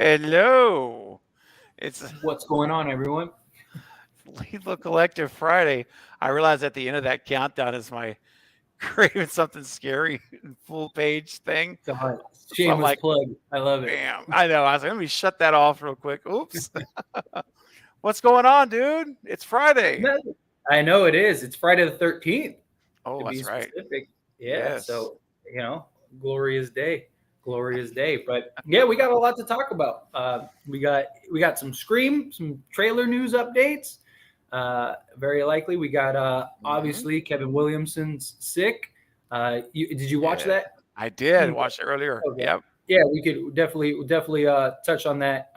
Hello. It's What's going on, everyone? Lethal Collective Friday. I realize at the end of that countdown is my craving something scary full page thing. God, So I'm shameless like, plug. I love it. bam. I know. I was like, let me shut that off real quick. Oops. What's going on, dude? It's Friday. No, I know it is. It's Friday the 13th, to Oh, be that's right. specific. Yeah, Yes. so, glorious day. Glorious day. But yeah, we got a lot to talk about. We got some Scream, some trailer news updates. Very likely. We got Hmm. obviously Kevin Williamson's sick. Did you watch Yeah. that? I did Okay. watch it earlier. Yep. Yeah, we could definitely touch on that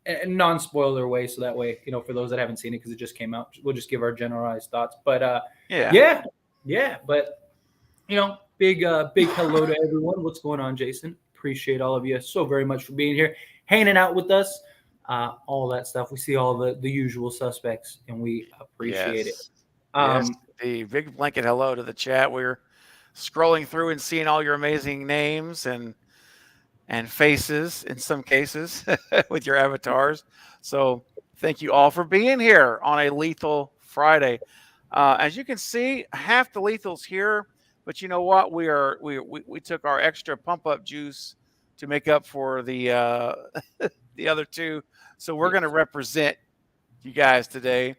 in non-spoiler way, so that way, for those that haven't seen it because it just came out, we'll just give our generalized thoughts. But Yeah. yeah, yeah, but big hello to everyone. What's going on, Jason? Appreciate all of you so very much for being here, hanging out with us, all that stuff. We see all the usual suspects, and we appreciate it. Yes. Yes. Um, The big blanket hello to the chat. We're scrolling through and seeing all your amazing names and faces in some cases with your avatars. So thank you all for being here on a Lethal Friday. As you can see, half the lethals here, but you know what? We took our extra pump up juice to make up for the the other two. So we're going to yes, represent you guys today.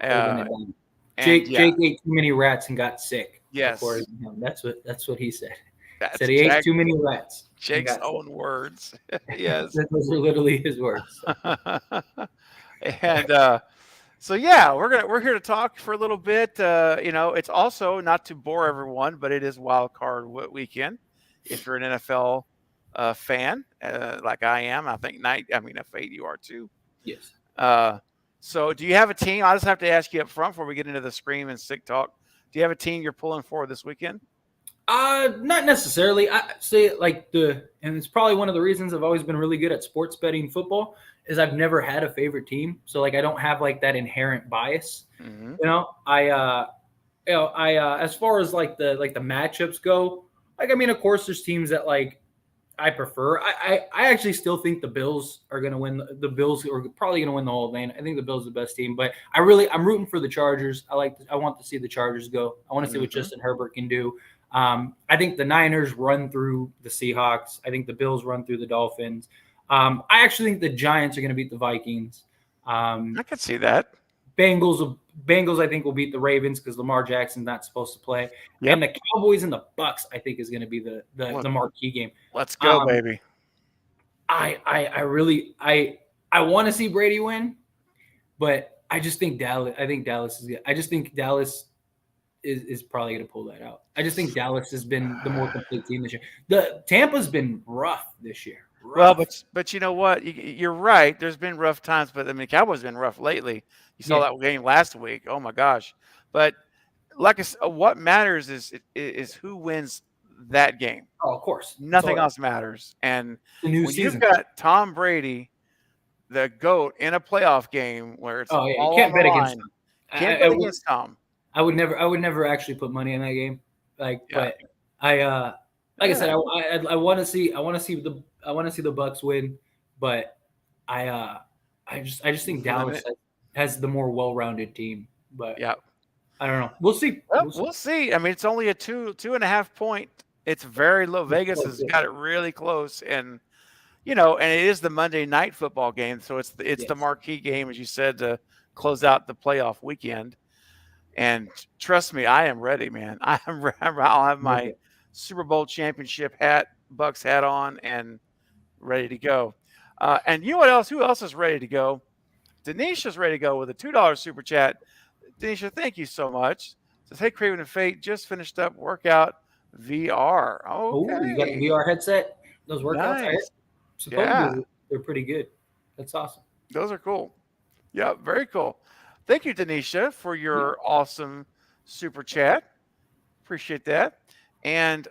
holding Uh, it down. and Jake yeah, Jake ate too many rats and got sick, yes, according to him. That's what he said. Said that's he ate too many rats and Jake's got sick. own words. Yes. Those are literally his words. So. and So yeah, we're here to talk for a little bit. It's also not to bore everyone, but it is Wild Card Weekend. If you're an NFL fan, like I am, I think F8 you are too. Yes. Uh, so do you have a team? I just have to ask you up front before we get into the scream and sick talk. Do you have a team you're pulling for this weekend? Not necessarily. I say and it's probably one of the reasons I've always been really good at sports betting football is I've never had a favorite team. So like I don't have like that inherent bias. Hmm. As far as like the matchups go, like I mean, of course, there's teams that like I prefer. I actually still think the Bills are going to win. The Bills are probably going to win the whole thing. I think the Bills are the best team, but I'm rooting for the Chargers. I want to see the Chargers go. I want to see what Hmm. Justin Herbert can do. I think the Niners run through the Seahawks. I think the Bills run through the Dolphins. I actually think the Giants are going to beat the Vikings. I Um, could see that. Bengals, I think will beat the Ravens because Lamar Jackson's not supposed to play, and Yep. the Cowboys and the Bucks I think is going to be the Let, marquee game. let's go, Um, baby. I really I want to see Brady win, but I just think Dallas. I think Dallas is good. I just think Dallas is probably going to pull that out. I just think Dallas has been the more complete team this year. The Tampa's been rough this year. Well, Rough. but you know what? You're right. There's been rough times, but I mean, Cowboys been rough lately. You saw Yeah. that game last week. Oh my gosh! But like what matters is who wins that game. Oh, of course. That's Nothing all. else matters. And The new when you've season. got Tom Brady, the goat, in a playoff game where it's Oh yeah, you all on can't the bet against line, them. can't I bet would against Tom. I would never actually put money in that game. Yeah, But I like I said, yeah. I want to see the Bucks win, but I uh I just think Dallas Limit. has the more well-rounded team. But Yeah. I don't know. We'll see. Well, We'll see. we'll see. I mean, it's only a 2.5 point. It's very low. Vegas has got it really close, and it is the Monday night football game, so it's the Yes. marquee game, as you said, to close out the playoff weekend. And trust me, I am ready, man. I'll have my Okay. Super Bowl championship hat, Bucks hat on, and ready to go. And you know what else? Who else is ready to go? Denisha's ready to go with a $2 super chat. Denisha, thank you so much. Says, hey, Craven and Fate just finished up workout VR. Oh, you got the Okay, VR headset. Those workouts, nice. Yeah, supposedly they're pretty good. That's awesome. those are cool. Yeah, very cool. Thank you, Denisha, for Yeah. your awesome super chat. Appreciate that. And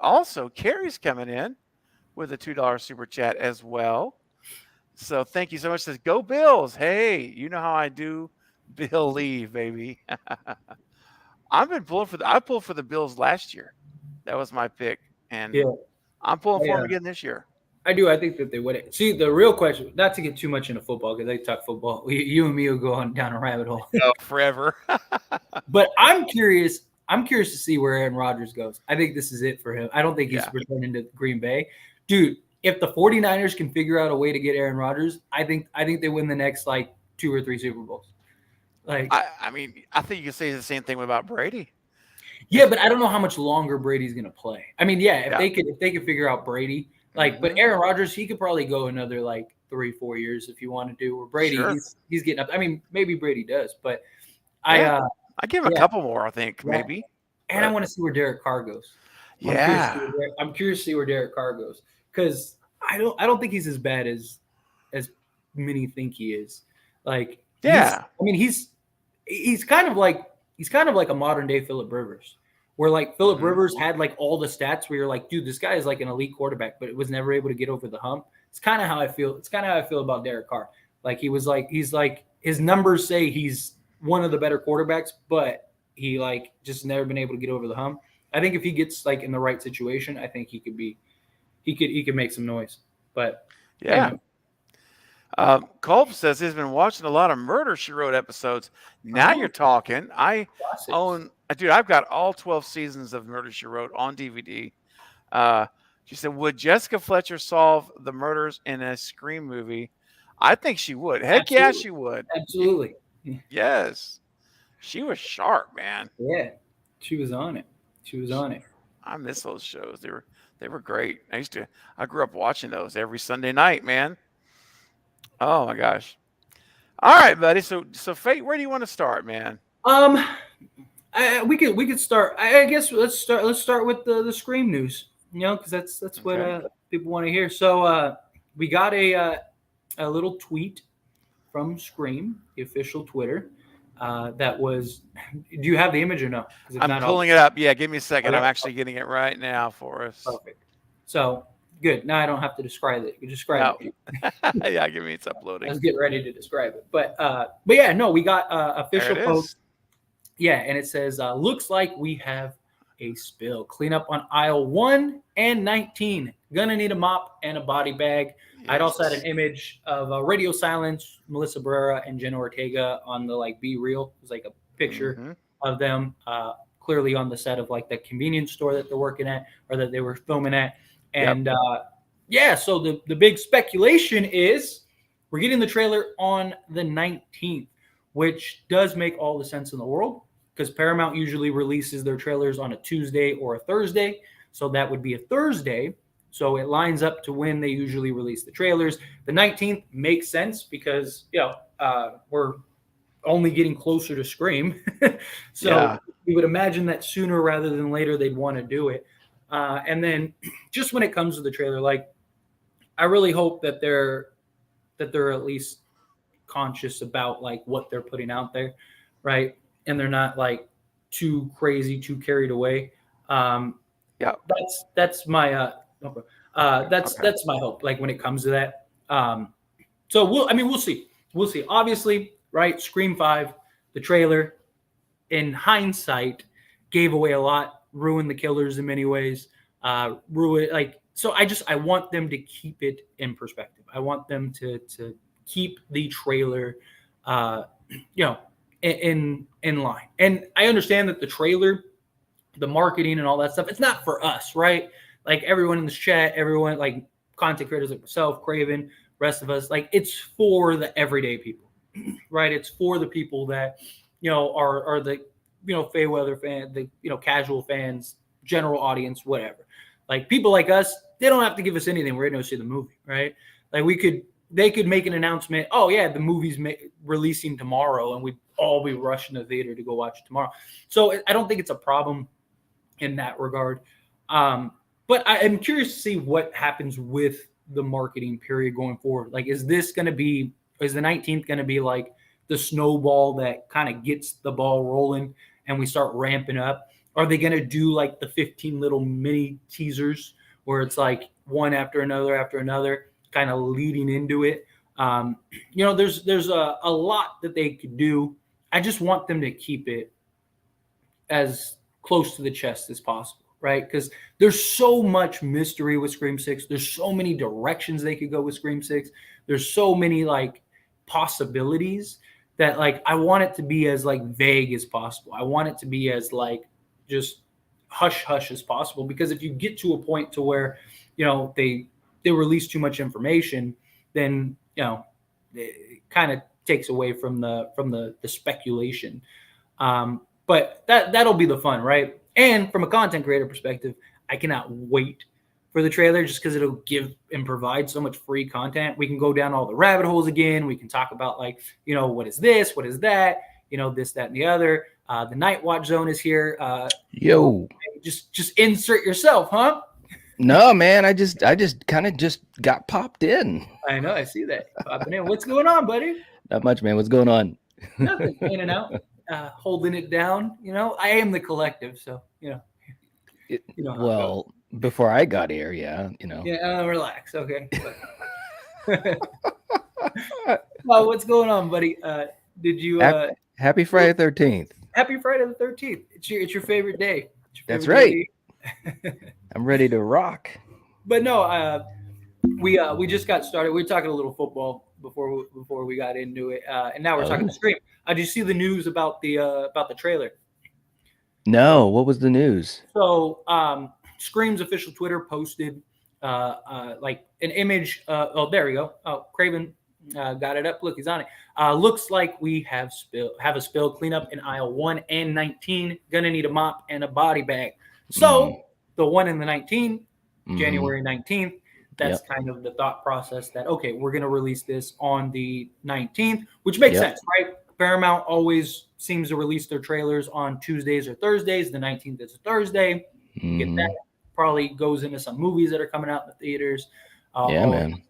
also, Carrie's coming in with a $2 super chat as well. So thank you so much. Says, go Bills. Hey, you know how I do. Bill leave, baby. I pulled for the Bills last year. That was my pick. And Yeah. I'm pulling I, for them uh, again this year. I do. I think that they would. See, the real question, not to get too much into football because they talk football. You and me will go on down a rabbit hole. Oh, forever. But I'm curious. I'm curious to see where Aaron Rodgers goes. I think this is it for him. I don't think he's Yeah. returning to Green Bay. Dude, if the 49ers can figure out a way to get Aaron Rodgers, I think they win the next like 2 or 3 Super Bowls. Like, I mean, I think you can say the same thing about Brady. yeah, but I don't know how much longer Brady's gonna play. I mean, yeah, Yeah. if they could figure out Brady, like, but Mhm. Aaron Rodgers, he could probably go another like 3-4 years if you want to do. Or Brady, Sure. he's getting up. I mean, maybe Brady does, but I Yeah. I give him a yeah, couple more, I think, yeah. maybe. And I But want to see where Derek Carr goes. yeah. I'm curious to see where Derek Carr goes because I don't think he's as bad as many think he is. Like Yeah. I mean he's kind of like a modern day Phillip Rivers, where like Phillip Mhm. Rivers had like all the stats where you're like, dude, this guy is like an elite quarterback, but was never able to get over the hump. It's kind of how I feel. It's kind of how I feel about Derek Carr. Like he's like his numbers say he's one of the better quarterbacks, but he like just never been able to get over the hump. I think if he gets like in the right situation, I think he could make some noise. But hey, Yeah. man, Culp says he's been watching a lot of Murder She Wrote episodes. Now you're talking. classics. Dude, I've got all 12 seasons of Murder She Wrote on DVD. Uh, she said, would Jessica Fletcher solve the murders in a Scream movie? I think she would. Heck yeah, Absolutely, she would. absolutely. Yes. She was sharp, man. Yeah, she was on it. She was on it. I miss those shows. They were great. I grew up watching those every Sunday night, man. Oh my gosh. All right, buddy. So Fate, where do you want to start, man? Um, we could start. I guess let's start with the Scream news. You know, because that's what Okay. people want to hear. So we got a little tweet from Scream, the official Twitter. That was. Do you have the image or no? 'Cause if I'm not, pulling it up. Yeah, give me a second. I'm Okay. actually getting it right now for us. Perfect. So good. Now I don't have to describe it. You describe No. it. Yeah, give me it's I uploading. was getting ready to describe it, but yeah, no, we got There official it post. is. Yeah, and it says, looks like we have a spill. Clean up on aisle 1 and 19. Gonna need a mop and a body bag. I'd also had Yes. an image of Radio Silence, Melissa Barrera, and Jenna Ortega on the like Be Real. It was like a picture Mhm. of them clearly on the set of like the convenience store that they're working at or that they were filming at. Yep. And yeah, so the big speculation is we're getting the trailer on the 19th, which does make all the sense in the world because Paramount usually releases their trailers on a Tuesday or a Thursday. So that would be a Thursday. So it lines up to when they usually release the trailers. The 19th makes sense because, we're only getting closer to Scream. So Yeah. you would imagine that sooner rather than later they'd want to do it. And then just when it comes to the trailer, like I really hope that they're at least conscious about like what they're putting out there, right? And they're not like too crazy, too carried away. Yeah. That's my okay. That's Okay. that's my hope. Like when it comes to that. So we'll see. We'll see. Obviously, right? Scream 5, the trailer, in hindsight, gave away a lot, ruined the killers in many ways. Ruin like so. I want them to keep it in perspective. I want them to keep the trailer, uh, you know, in line. And I understand that the trailer, the marketing and all that stuff, it's not for us, right? Like everyone in this chat, everyone like content creators like myself, Craven, rest of us, like it's for the everyday people, right? It's for the people that are the Feyweather fan, the casual fans, general audience, whatever. Like people like us, they don't have to give us anything. We're going to see the movie, right? Like they could make an announcement. Oh yeah, the movie's releasing tomorrow, and we'd all be rushing to the theater to go watch it tomorrow. So I don't think it's a problem in that regard. But I am curious to see what happens with the marketing period going forward. Like, is the 19th going to be like the snowball that kind of gets the ball rolling and we start ramping up? Are they going to do like the 15 little mini teasers where it's like one after another, kind of leading into it? There's a lot that they could do. I just want them to keep it as close to the chest as possible. right? Because there's so much mystery with Scream 6. There's so many directions they could go with Scream 6. There's so many like possibilities that like I want it to be as like vague as possible. I want it to be as like just hush hush as possible, because if you get to a point to where, you know, they release too much information, then, you know, it kind of takes away from the speculation. But that'll be the fun, right? And from a content creator perspective, I cannot wait for the trailer, just because it'll give and provide so much free content. We can go down all the rabbit holes again. We can talk about like, you know, what is this, what is that, you know, this, that, and the other. The Night Watch Zone is here. Yo, just insert yourself, huh? no, man, I just kind of just got popped in. I know, I see that popping in. What's going on, buddy? Not much, man. What's going on? Nothing. In and out, holding it down. You know, I am the collective, so you know. Well, before I got here, yeah, you know. Yeah, relax. Okay. Well, what's going on, buddy? Did you? Happy Friday 13th. Happy Friday the 13th. It's your favorite day. That's right. I'm ready to rock. But no, we just got started. We were talking a little football before we got into it, and now we're talking Scream. Did you see the news about the trailer? No, what was the news? So, Scream's official Twitter posted like an image. Oh, there we go. Oh, Craven got it up. Look, he's on it. Looks like we have a spill cleanup in aisle 1 and 19. Gonna need a mop and a body bag. So the 1 and the 19, January 19th. That's kind of the thought process that, okay, we're going to release this on the 19th, which makes sense, right? Paramount always seems to release their trailers on Tuesdays or Thursdays. The 19th is a Thursday. Get that. Probably goes into some movies that are coming out in the theaters. Man.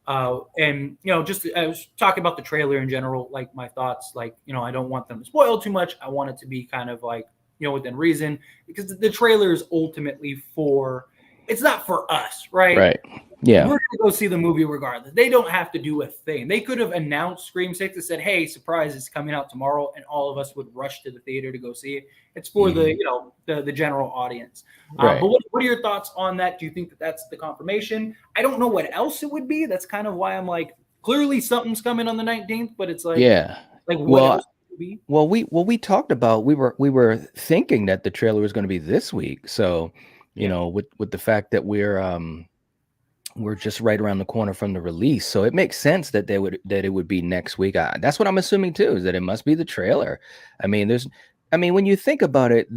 And, you know, just I was talking about the trailer in general, like my thoughts, like, you know, I don't want them to spoil too much. I want it to be kind of like, you know, within reason, because the trailer is ultimately it's not for us, right? Right. Yeah. We're going to go see the movie regardless. They don't have to do a thing. They could have announced Scream 6 and said, hey, surprise, it's coming out tomorrow, and all of us would rush to the theater to go see it. It's for the general audience. Right. But what are your thoughts on that? Do you think that that's the confirmation? I don't know what else it would be. That's kind of why I'm like, clearly something's coming on the 19th, but it's like, like what else would it be? Well, we talked about, we were thinking that the trailer was going to be this week. So, you know, with the fact that we're just right around the corner from the release, so it makes sense that it would be next week. That's what I'm assuming too, is that it must be the trailer. I mean, when you think about it,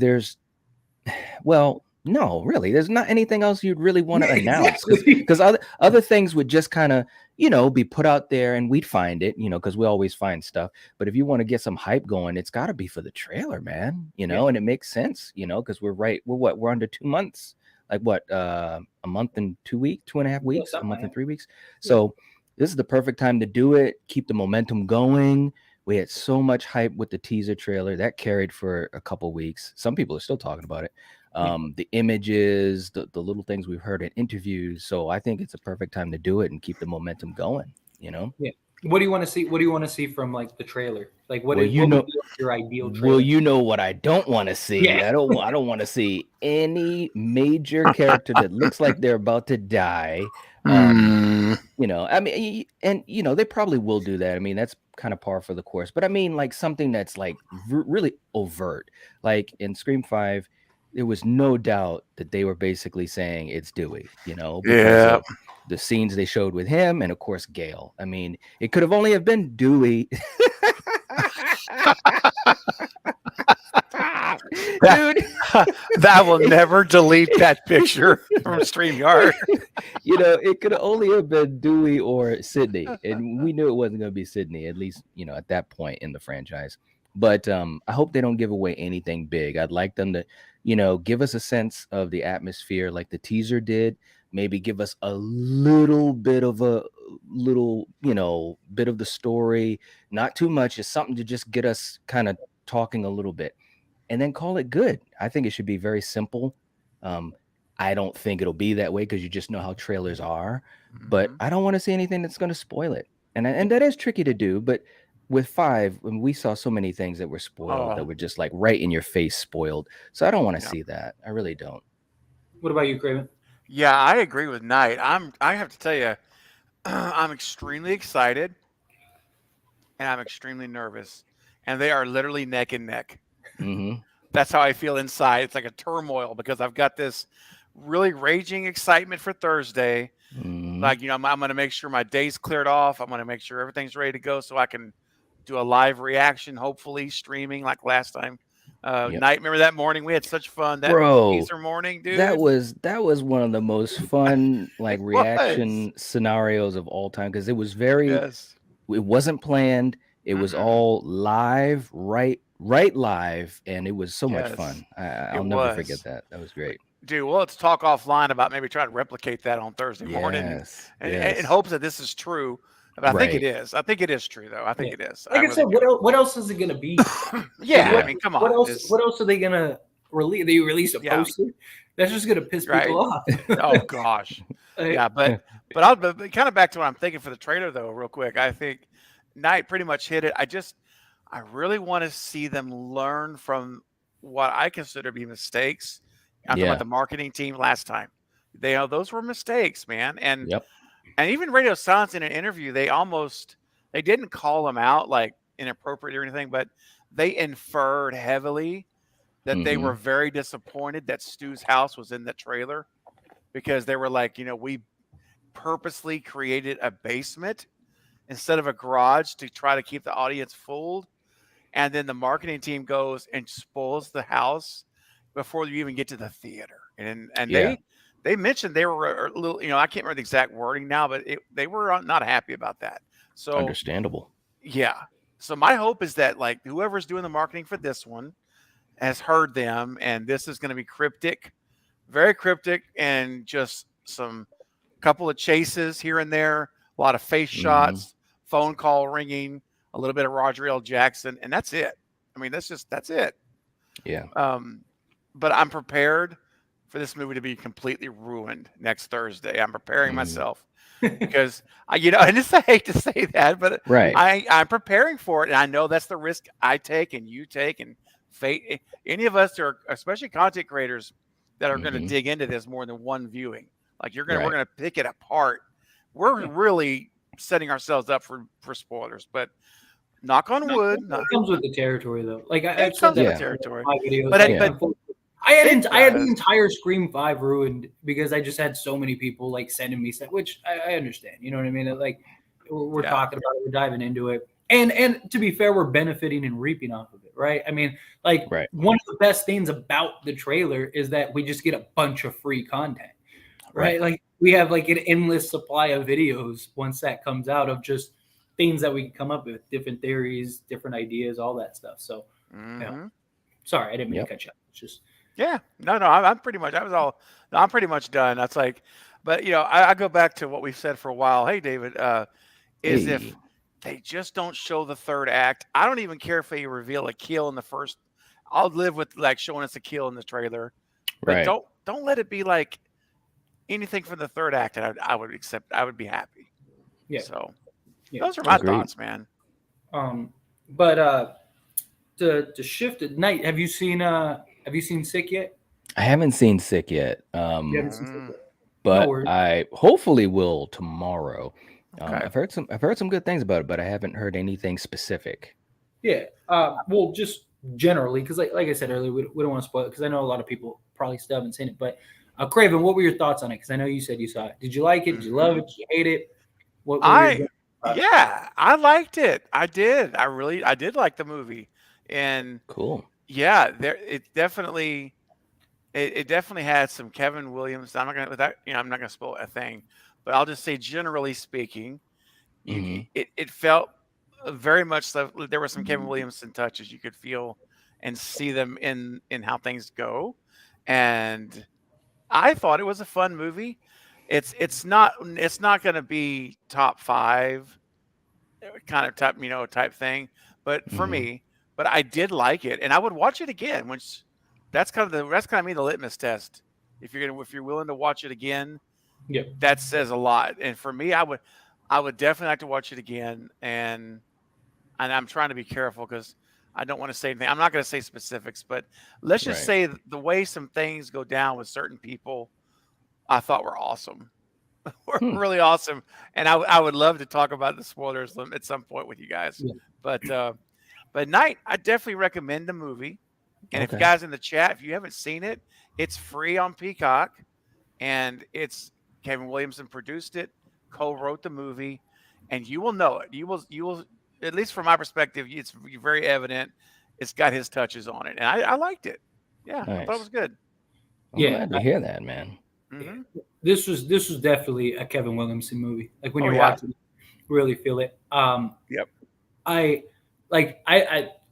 no, really, there's not anything else you'd really want to announce, because other things would just kind of, you know, be put out there and we'd find it, you know, because we always find stuff. But if you want to get some hype going, it's got to be for the trailer, man, you know. And it makes sense, you know, because we're under 2 months, like what, a month and 2 weeks, 2.5 weeks, a month and 3 weeks. So this is the perfect time to do it. Keep the momentum going. We had so much hype with the teaser trailer that carried for a couple weeks. Some people are still talking about it. The images, the little things we've heard in interviews. So I think it's a perfect time to do it and keep the momentum going, you know? Yeah. What do you want to see? What do you want to see from like the trailer? Like what would be your ideal trailer? Well, you know what I don't want to see. Yeah. I don't want to see any major character that looks like they're about to die. You know, I mean, and you know, they probably will do that. I mean, that's kind of par for the course. But I mean, like something that's like really overt. Like in Scream 5, there was no doubt that they were basically saying it's Dewey, you know, because of the scenes they showed with him, and of course Gale. I mean, it could have only have been Dewey. Dude, that will never delete that picture from StreamYard. You know, it could only have been Dewey or Sydney, and we knew it wasn't going to be Sydney, at least, you know, at that point in the franchise. But I hope they don't give away anything big. I'd like them to, you know, give us a sense of the atmosphere like the teaser did. Maybe give us a little bit of you know, bit of the story. Not too much. Just something to just get us kind of talking a little bit. And then call it good. I think it should be very simple. I don't think it'll be that way because you just know how trailers are. But I don't want to see anything that's going to spoil it. And that is tricky to do. But with 5, when we saw so many things that were spoiled, that were just like right in your face spoiled. So I don't want to see that. I really don't. What about you, Craven? Yeah, I agree with Knight. I have to tell you, I'm extremely excited and I'm extremely nervous, and they are literally neck and neck. Mm-hmm. That's how I feel inside. It's like a turmoil because I've got this really raging excitement for Thursday. Mm-hmm. Like, I'm going to make sure my day's cleared off. I'm going to make sure everything's ready to go so I can do a live reaction, hopefully streaming like last time. Yep. Night, remember that morning? We had such fun that Bro, teaser morning, that dude. was one of the most fun like It was. reaction scenarios of all time because it was very Yes. it wasn't planned. It was Mm-mm. all live, right live, and it was so much Yes. fun. It I'll never forget was. that. That was great. Dude, well, let's talk offline about maybe trying to replicate that on Thursday morning Yes, and in yes, hopes that this is true. But I think it right. is. I think it is true, though. I Yeah. think it is. I Like I really said, do. what else is it gonna be? Like Yeah, I Yeah, mean, come what on. else? What else are they gonna release? They release a Yeah, poster. That's just gonna piss right. people off. Oh gosh. Like, Yeah, but kind of back to what I'm thinking for the trailer though, real quick. I think Knight pretty much hit it. I really want to see them learn from what I consider to be mistakes. I'm talking about yeah, the marketing team last time. Those were mistakes, man. yep. And even Radio Silence in an interview, they didn't call them out like inappropriate or anything, but they inferred heavily that they Mm-hmm. were very disappointed that Stu's house was in the trailer because they were like, we purposely created a basement instead of a garage to try to keep the audience fooled. And then the marketing team goes and spoils the house before you even get to the theater. And Yeah, they mentioned they were a little, I can't remember the exact wording now, but they were not happy about that. So understandable. yeah. So my hope is that like whoever's doing the marketing for this one has heard them, and this is going to be cryptic, very cryptic, and just some couple of chases here and there, a lot of face Mm-hmm. shots, phone call ringing, a little bit of Roger L. Jackson, and that's it. I mean, that's it. Yeah. Um, but I'm prepared for this movie to be completely ruined next Thursday. I'm preparing Mm-hmm. myself because I just hate to say that, but Right. I'm preparing for it, and I know that's the risk I take and you take, and fate. Any of us are, especially content creators, that are going to Mm-hmm. dig into this more than one viewing. Like we're Right. gonna pick it apart. We're really setting ourselves up for spoilers, but knock on no, wood, it comes with the territory, though. Like I've it said comes that with Yeah. the before territory. in my videos. But Like, Yeah. it I had the does. entire Scream 5 ruined because I just had so many people like sending me stuff, which I understand. You know what I mean? Like we're Yeah. talking about it, we're diving into it, and to be fair, we're benefiting and reaping off of it, right? I mean, like Right. one of the best things about the trailer is that we just get a bunch of free content, right? Right. Like we have like an endless supply of videos once that comes out of just things that we can come up with, different theories, different ideas, all that stuff. So, yeah. Hmm. Sorry, I didn't mean to Yep. cut you off. It's just Yeah. No, I'm pretty much. I'm pretty much done. That's like, but I go back to what we've said for a while. Hey, David, is Hey. if they just don't show the third act. I don't even care if they reveal a kill in the first. I'll live with like showing us a kill in the trailer, but Right. don't let it be like anything from the third act that I would accept. I would be happy. yeah, So yeah. those are my Agreed. thoughts, man. But to shift at night, have you seen Sick yet? I haven't seen Sick yet. You haven't seen Sick Mm, yet. No But worries. I hopefully will tomorrow. okay. I've heard some good things about it, but I haven't heard anything specific. Yeah. Well, just generally, because like I said earlier, we don't want to spoil it because I know a lot of people probably still haven't seen it. But Craven, what were your thoughts on it? Because I know you said you saw it. Did you like it? Did you love it? Did you hate it? What were your Yeah, I liked it. I did. I did like the movie, and Cool. yeah, it definitely had some Kevin Williams. I'm not gonna without I'm not gonna spoil a thing, but I'll just say generally speaking, Hmm. it felt very much so. There were some Kevin Williamson touches you could feel and see them in how things go, and I thought it was a fun movie. It's not going to be top five kind of type thing, but for Hmm. me, but I did like it, and I would watch it again. Which that's kind of me the litmus test. If you're willing to watch it again, yeah. that says a lot. And for me, I would definitely like to watch it again, and I'm trying to be careful because I don't want to say anything. I'm not going to say specifics, but let's just Right. say the way some things go down with certain people, I thought were awesome. Were Hmm. really awesome. And I would love to talk about the spoilers at some point with you guys. Yeah. But Night, I definitely recommend the movie. And if you Okay. guys in the chat, if you haven't seen it, it's free on Peacock, and it's Kevin Williamson produced it, co-wrote the movie, and you will know it. You will, at least from my perspective, it's very evident. It's got his touches on it, and I liked it. Yeah, I thought it Nice. was good. I'm Yeah, glad to hear that, man. Hmm. this was definitely a Kevin Williamson movie. Like when Oh, you're yeah. watching, it, you really feel it. Yep. I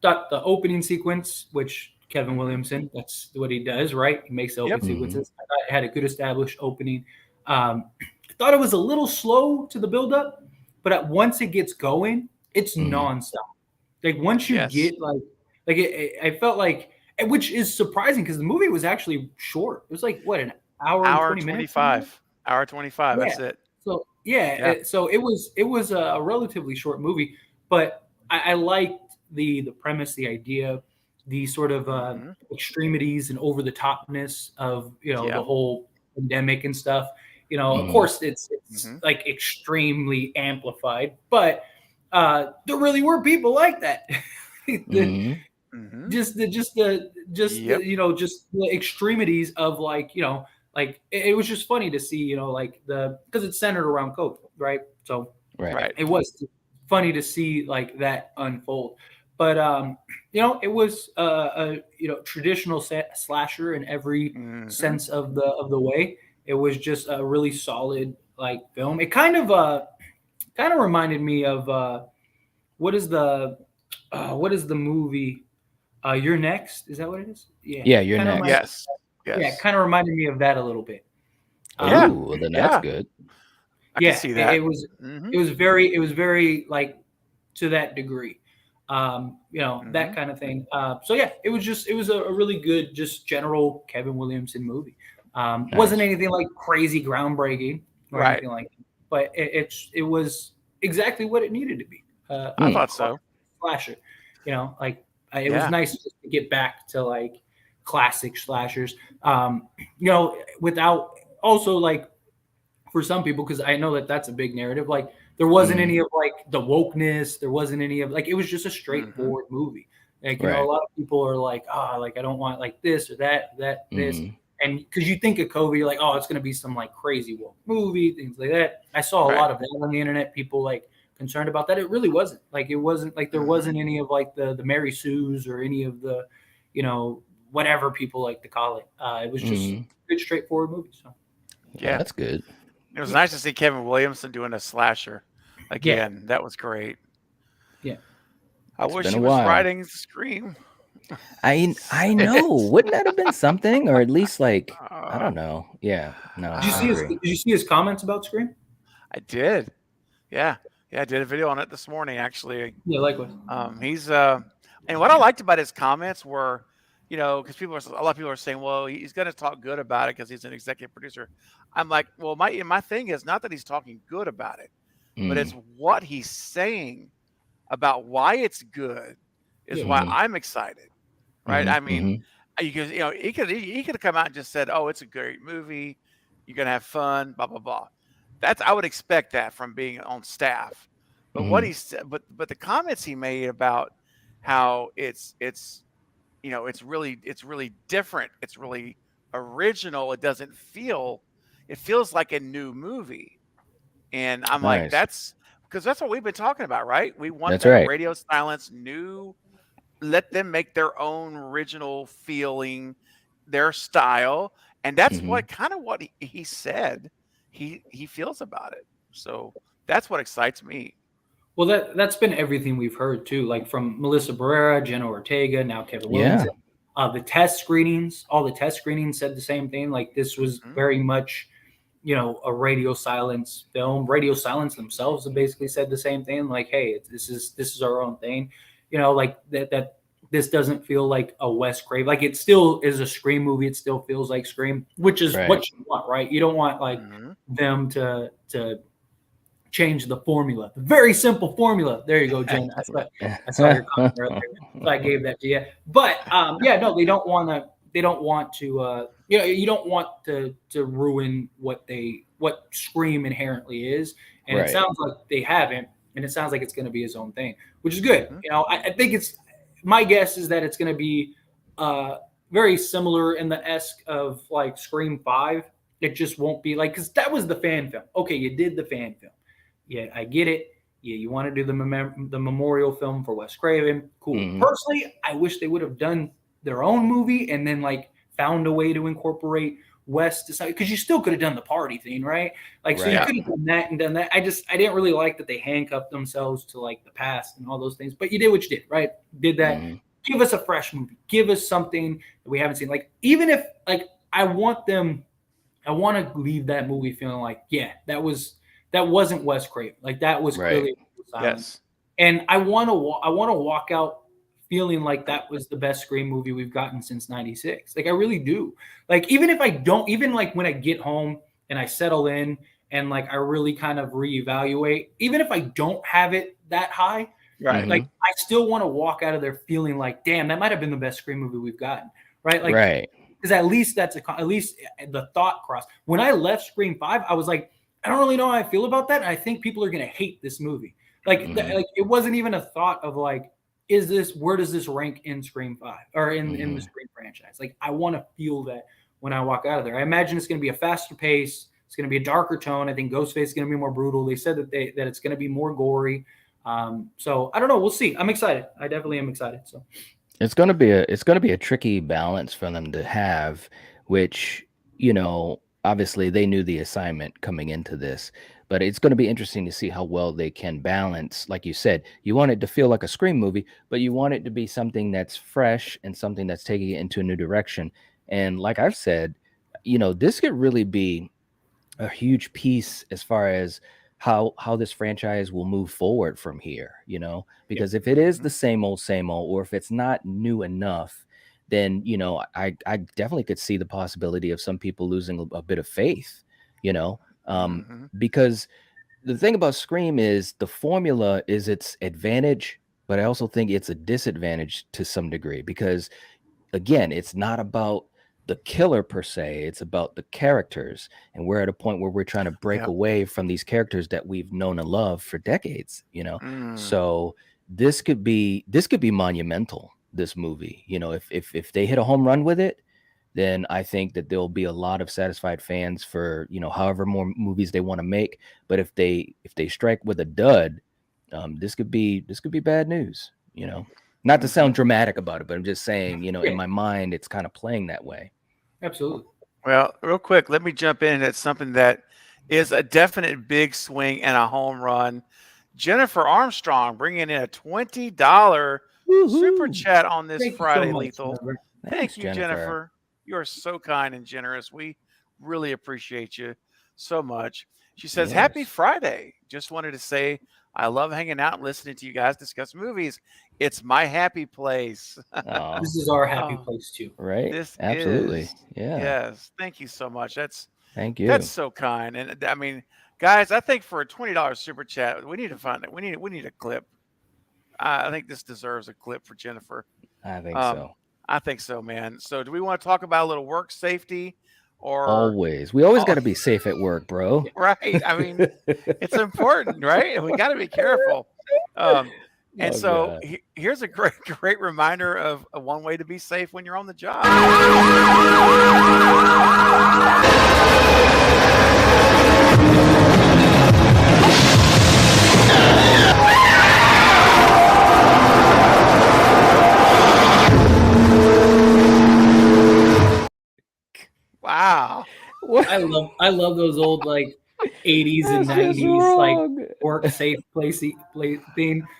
thought the opening sequence, which Kevin Williamson, that's what he does, right? He makes the opening Yep. sequences. I thought it had a good established opening. I thought it was a little slow to the buildup, but once it gets going, it's Mhm. nonstop. Like once you Yes. get I felt like, which is surprising because the movie was actually short. It was like what, an hour and Hour 20 minutes? 25. Hour 25. Yeah. That's it. So Yeah. so it was a relatively short movie, but I liked the premise, the idea, the sort of Mhm. extremities and over the topness of the Yep. whole pandemic and stuff. Of Mhm. course, it's Mhm. like extremely amplified, but there really were people like that. Mhm. Mhm. Just the Yep. just the extremities of like it was just funny to see like because it's centered around COVID, right? So Right. Right. it was funny to see like that unfold, but it was a traditional slasher in every Mhm. sense of the way. It was just a really solid like film. It kind of reminded me of what is the movie You're Next? Is that what it is? Yeah. Yeah, You're Kind of Next. Yes. yeah, Yes. kind of reminded me of that a little bit. Yeah. Ooh, well, then that's Yeah. good. I can Yeah, see it, that. it was Mhm. it was very like to that degree. That Mhm. kind of thing. So yeah, it was a really good, just general Kevin Williamson movie. Wasn't Nice. anything like crazy groundbreaking or Right. anything like that, but it was exactly what it needed to be. I Hmm. thought so. Slasher. It was Yeah. nice just to get back to like classic slashers. Without also like for some people, because I know that that's a big narrative. Like there wasn't Mhm. any of like the wokeness. There wasn't any of like it was just a Mhm. straightforward movie. Like a Right. lot of people are like, like I don't want like this or that, this, Mhm. and because you think of COVID, you're like, oh, it's gonna be some like crazy woke movie, things like that. I saw a Right. lot of that on the internet. People like concerned about that. It really wasn't. Like it wasn't like there Mhm. wasn't any of like the Mary Sues or any of the, whatever people like to call it. It was just Mhm. a good straightforward movie. So Well, Yeah. that's good. It was nice to see Kevin Williamson doing a slasher yeah, again. That was great. yeah. I It's wish been he a was while. writing Scream. I know. Wouldn't that have been something, or at least like I Uh, don't know. Yeah. No, Did you I see agree. did you see his comments about Scream? I did. Yeah. Yeah. I did a video on it this morning, actually. Yeah, likewise. He's and what I liked about his comments were, because a lot of people are saying, well, he's going to talk good about it because he's an executive producer. I'm like, well, my thing is not that he's talking good about it, but it's Mm. what he's saying about why it's good is Yeah. why Mhm. I'm excited, right? Mhm. I mean, Mhm. because he could have come out and just said, oh, it's a great movie, you're gonna have fun, blah blah blah. I would expect that from being on staff. But what Mhm. he said, but the comments he made about how it's really different, it's really original. It feels like a new movie. And I'm like, Nice. that's because that's what we've been talking about, right? We want That's that right. radio silence, let them make their own original feeling, their style. And that's Mhm. what he said he feels about it. So that's what excites me. Well, that's been everything we've heard too, like from Melissa Barrera, Jenna Ortega, now Kevin Yeah. Williamson. All the test screenings said the same thing. Like this was Mhm. very much, a radio silence film. Radio silence themselves have basically said the same thing. Like, hey, this is our own thing. Like that this doesn't feel like a Wes Craven. Like it still is a Scream movie. It still feels like Scream, which is Right. what you want, right? You don't want like Mhm. them to change the formula, the very simple formula. There you go, Jen. I saw your comment earlier, so I gave that to you. But yeah, no, they don't want to. They don't want to. You don't want to ruin what Scream inherently is, and it sounds like they haven't, and it sounds like it's going to be his own thing, which is good. I think it's. My guess is that it's going to be very similar in the esque of like Scream 5. It just won't be like, because that was the fan film. Okay, you did the fan film. Yeah, I get it. Yeah, you want to do the memorial film for Wes Craven. Cool. Personally, I wish they would have done their own movie and then like found a way to incorporate Wes to, because you still could have done the party thing, right? Like, so you could have done that and done that. I didn't really like that they handcuffed themselves to like the past and all those things. But you did what you did, right? Did that. Give us a fresh movie. Give us something that we haven't seen. Like, even if like I want to leave that movie feeling like, yeah, that wasn't Wes Craven. Like, that was clearly silence. And I want to walk out feeling like that was the best Scream movie we've gotten since '96. Like, I really do. Like, even if I don't, even like when I get home and I settle in and like I really kind of reevaluate, even if I don't have it that high, right? Like, I still want to walk out of there feeling like, damn, that might have been the best Scream movie we've gotten, right? Like, because at least at least the thought crossed. When I left Scream 5, I was like, I don't really know how I feel about that. And I think people are going to hate this movie. Like, like it wasn't even a thought of like, where does this rank in Scream 5 or in the Scream franchise? Like, I want to feel that when I walk out of there. I imagine it's going to be a faster pace. It's going to be a darker tone. I think Ghostface is going to be more brutal. They said that it's going to be more gory. So I don't know. We'll see. I'm excited. I definitely am excited. So it's going to be a tricky balance for them to have, which, obviously they knew the assignment coming into this, but it's going to be interesting to see how well they can balance. Like you said, you want it to feel like a Scream movie, but you want it to be something that's fresh and something that's taking it into a new direction. And like I've said, this could really be a huge piece as far as how this franchise will move forward from here, because if it is the same old, or if it's not new enough, then, I definitely could see the possibility of some people losing a bit of faith, because the thing about Scream is the formula is its advantage, but I also think it's a disadvantage to some degree, because again, it's not about the killer per se, it's about the characters, and we're at a point where we're trying to break away from these characters that we've known and loved for decades, so this could be monumental, this movie. If they hit a home run with it, then I think that there'll be a lot of satisfied fans for however more movies they want to make. But if they strike with a dud, this could be bad news. Not to sound dramatic about it, but I'm just saying, in my mind, it's kind of playing that way. Absolutely. Well, real quick, let me jump in at something that is a definite big swing and a home run. Jennifer Armstrong bringing in a $20 super chat on this Friday, Lethal. Thank you, Jennifer. You are so kind and generous. We really appreciate you so much. She says, Happy Friday. Just wanted to say I love hanging out and listening to you guys discuss movies. It's my happy place. This is our happy place too. Right? This Absolutely. is. Yeah. Yes. Thank you so much. Thank you. That's so kind. And I mean, guys, I think for a $20 super chat, we need to find it. We need a clip. I think this deserves a clip for Jennifer. I think so. I think so, man. So do we want to talk about a little work safety? Or always. We always got to be safe at work, bro. Right. I mean, it's important, right? We got to be careful. Here's a great reminder of one way to be safe when you're on the job. Wow. I love those old like 80s and 90s like work safe place thing.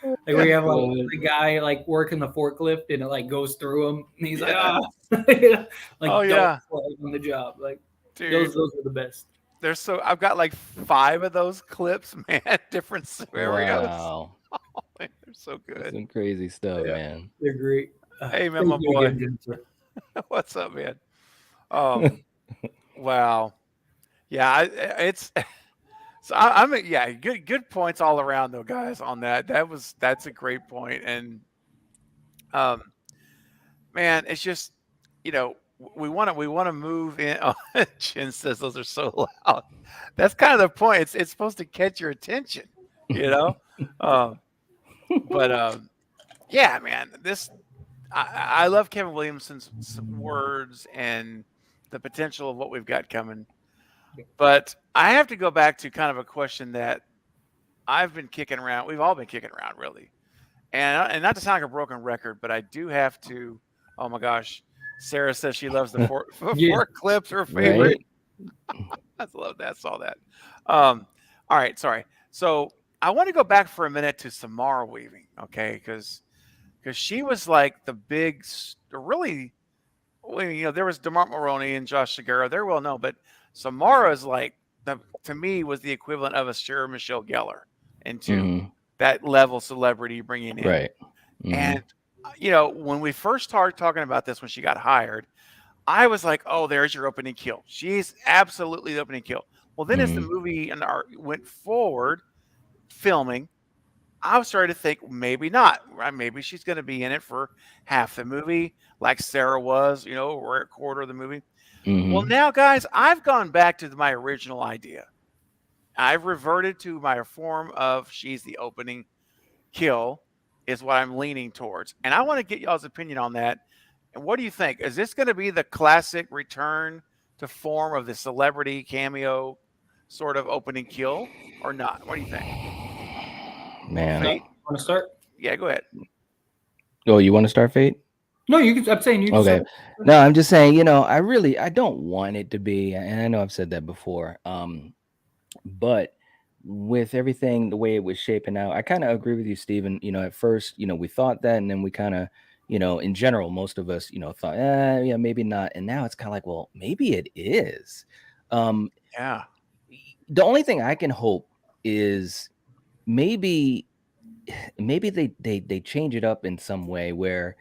Like where you have like the guy like working the forklift and it like goes through him and he's like, like don't fall on the job. Like dude, those are the best. I've got like 5 of those clips, man. Different scenarios. Wow. Oh, man, they're so good. That's some crazy stuff, man. They're great. Hey man, my boy. What's up, man? Wow. Yeah, it's So I'm yeah, good points all around though, guys. On that's a great point, and um, man, it's just we want to move in. Oh, Chin says those are so loud. That's kind of the point. It's supposed to catch your attention, you know. Um, but yeah, man, I love Kevin Williamson's words and the potential of what we've got coming. But I have to go back to kind of a question that I've been kicking around. We've all been kicking around, really. And not to sound like a broken record, but I do have to. Oh my gosh, Sarah says she loves the Yeah. four clips. Her favorite. Right? I love that. Saw that. All right, sorry. So I want to go back for a minute to Samara Weaving, okay? Because she was like the big, really. Well, there was DeMarc Mulroney and Josh Segura. They're well known, but Samara's like to me was the equivalent of a Sarah Michelle Gellar into Mhm. that level celebrity bringing in. Right. And when we first started talking about this when she got hired, I was like, "Oh, there's your opening kill. She's absolutely the opening kill." Well, then as the Mhm. movie went forward, filming, I was starting to think maybe not. Right? Maybe she's going to be in it for half the movie, like Sarah was, or a quarter of the movie. Well, Mhm. now, guys, I've gone back to my original idea. I've reverted to my form of she's the opening kill, is what I'm leaning towards. And I want to get y'all's opinion on that. And what do you think? Is this going to be the classic return to form of the celebrity cameo sort of opening kill or not? What do you think? Man. Fate? Want to start? Yeah, go ahead. Oh, you want to start, Fate? No, you can. I'm saying you can Okay. start. No, I'm just saying, I don't want it to be, and I know I've said that before. But with everything the way it was shaping out, I kind of agree with you, Stephen. At first, we thought that, and then we kind of, in general, most of us, thought, yeah, maybe not. And now it's kind of like, well, maybe it is. Yeah. The only thing I can hope is maybe they change it up in some way where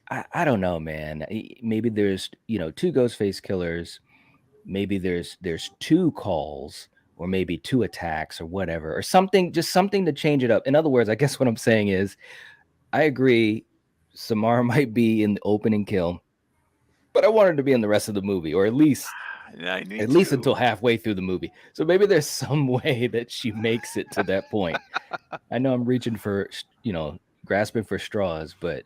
I don't know, man. Maybe there's two Ghostface killers. Maybe there's two calls, or maybe two attacks, or whatever, or something, just something to change it up. In other words, I guess what I'm saying is, I agree, Samara might be in the opening kill, but I want her to be in the rest of the movie, or at least I need at least to. until halfway through the movie. So maybe there's some way that she makes it to that point. I know I'm reaching for, grasping for straws, but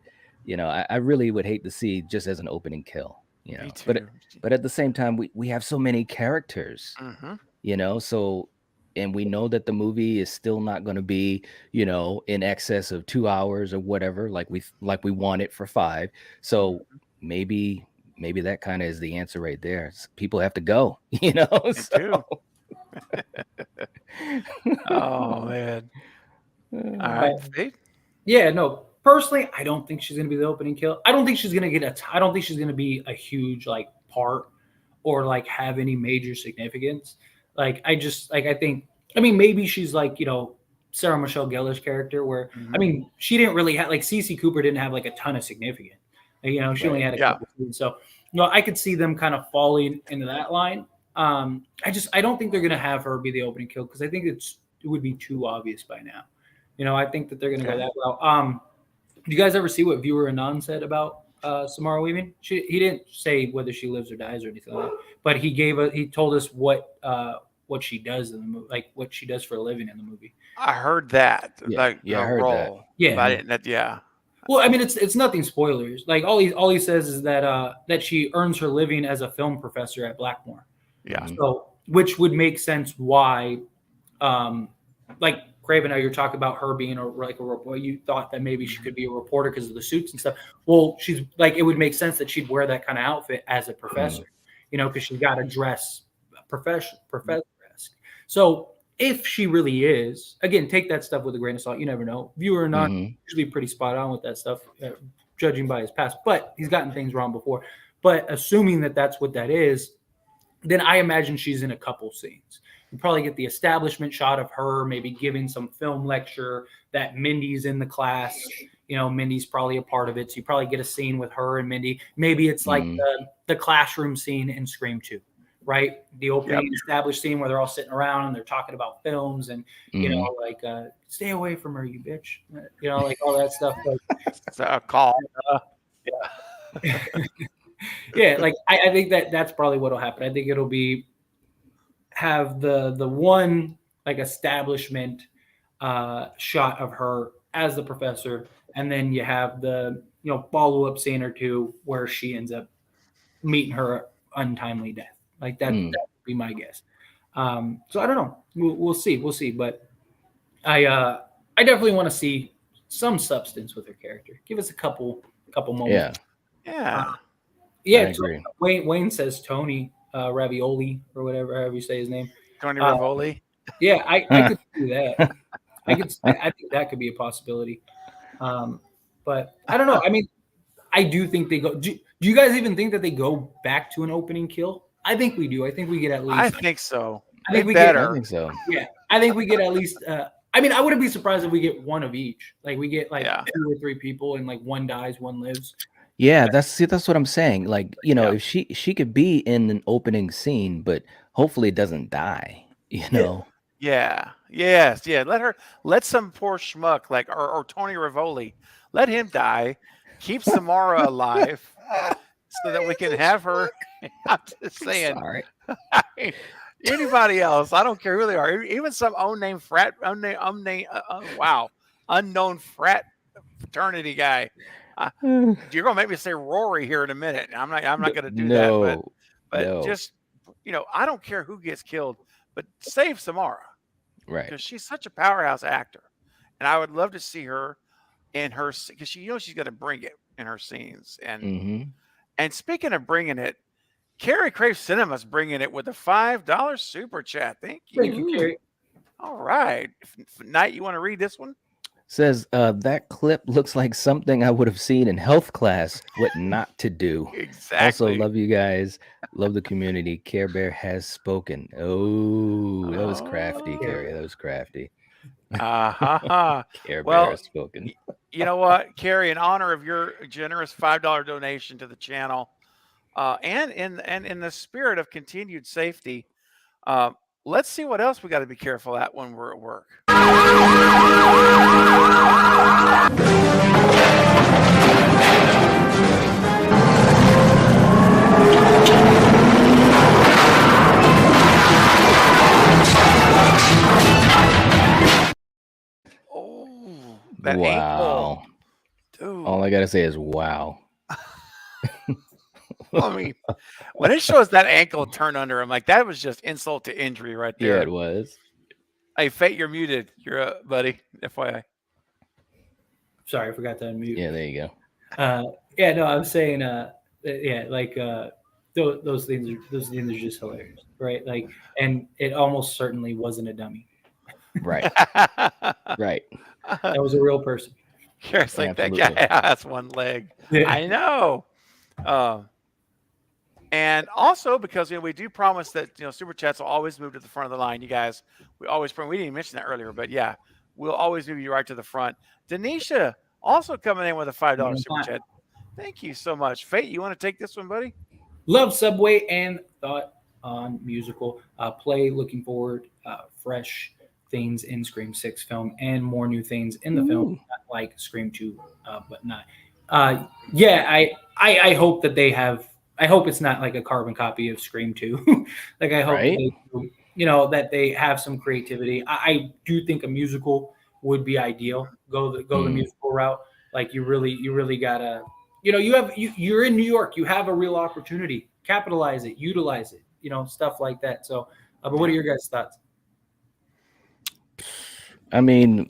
I really would hate to see just as an opening kill. Me But too. at the same time, we have so many characters, Mm-hmm. so, and we know that the movie is still not going to be, in excess of 2 hours or whatever, like we want it for 5. So maybe that kind of is the answer right there. People have to go, Me so. too. Oh man. All right, Fate. Yeah, no. Personally, I don't think she's gonna be the opening kill. I don't think she's gonna get I don't think she's gonna be a huge part or have any major significance. I think. I mean, maybe she's Sarah Michelle Gellar's character, where I mean, she didn't really have Cece Cooper didn't have a ton of significance. She only had a Yeah. couple scenes, so I could see them kind of falling into that line. I don't think they're gonna have her be the opening kill because I think it would be too obvious by now. I think that they're going to go Okay. that route. Did you guys ever see what Viewer Anon said about Samara Weaving? He didn't say whether she lives or dies or anything like that, but he told us what she does in the movie, what she does for a living in the movie. I heard that, Yeah, her I heard that. role. Yeah. But I didn't. Yeah. Well, I mean, it's nothing spoilers. All he says is that she earns her living as a film professor at Blackmore. Yeah. So, which would make sense why, Craven, how you're talking about her being a reporter. You thought that maybe she could be a reporter because of the suits and stuff. Well, she's it would make sense that she'd wear that kind of outfit as a professor, because she's got to dress professor-esque. So if she really is, again, take that stuff with a grain of salt. You never know. Viewer or not, usually pretty spot on with that stuff, judging by his past. But he's gotten things wrong before. But assuming that that's what that is, then I imagine she's in a couple scenes. You probably get the establishment shot of her maybe giving some film lecture, that Mindy's in the class. Mindy's probably a part of it. So you probably get a scene with her and Mindy. Maybe it's like the classroom scene in Scream 2, right? The opening established scene where they're all sitting around and they're talking about films and like stay away from her, you bitch, like all that stuff. Like, It's a call. yeah, like I think that's probably what'll happen. I think it'll be have the one like establishment shot of her as the professor, and then you have the follow-up scene or two where she ends up meeting her untimely death. Like that would be my guess. So I don't know. We'll see. But I definitely want to see some substance with her character. Give us a couple moments. Yeah. Yeah. I agree. Wayne says Tony Ravioli or whatever, however you say his name. Tony Rivoli. Yeah, I could see that. I think that could be a possibility. But I don't know. I mean, I do think they go. Do you guys even think that they go back to an opening kill? I think we do. I think we get at least. I think so. I think we better. I think so. Yeah, I think we get at least. I mean, I wouldn't be surprised if we get one of each. Like we get like 2 or 3 people, and like one dies, one lives. Yeah, that's what I'm saying. Like, if she could be in an opening scene, but hopefully it doesn't die, Yeah. Yes. Yeah. Let some poor schmuck like or Tony Rivoli, let him die. Keep Samara alive so that we can have her. I'm just saying. Sorry. I mean, anybody else, I don't care who they are. Even some unknown frat fraternity guy. You're gonna make me say Rory here in a minute. I'm not gonna do that. But just I don't care who gets killed, but save Samara. Right. Because she's such a powerhouse actor. And I would love to see her in her because she's gonna bring it in her scenes. And and speaking of bringing it, Carrie Crave Cinema's bringing it with a $5 super chat. Thank you. Thank you, Carrie. All right. Knight, you want to read this one? Says that clip looks like something I would have seen in health class. What not to do. Exactly. Also, love you guys. Love the community. Care Bear has spoken. Oh, that was crafty, Carrie. That was crafty. Care Bear has spoken. You know what, Carrie? In honor of your generous $5 donation to the channel, and in the spirit of continued safety, let's see what else we got to be careful at when we're at work. Oh, that wow. ankle. Dude. All I got to say is wow. I mean, when it shows that ankle turn under him, like that was just insult to injury right there. Yeah, it was. Hey, Fate, you're muted. You're up, buddy. FYI. Sorry, I forgot to unmute. Yeah, there you go. Yeah, no, I'm saying, like those things are just hilarious, right? Like, and it almost certainly wasn't a dummy. Right. Right. That was a real person. It's like that guy has one leg. Yeah. I know. And also because we do promise that super chats will always move to the front of the line. You guys, we didn't even mention that earlier, but yeah, we'll always move you right to the front. Denisha also coming in with a $5 super chat. Thank you so much. Fate, you want to take this one, buddy? Love Subway and thought on musical play. Looking forward, fresh things in Scream 6 film and more new things in the film, not like Scream 2, but not. Yeah, I hope that they have. I hope it's not like a carbon copy of Scream 2. Like I hope that they have some creativity. I do think a musical would be ideal. Go the musical route. Like you really gotta. You're in New York. You have a real opportunity. Capitalize it. Utilize it. Stuff like that. So, but what are your guys' thoughts? I mean,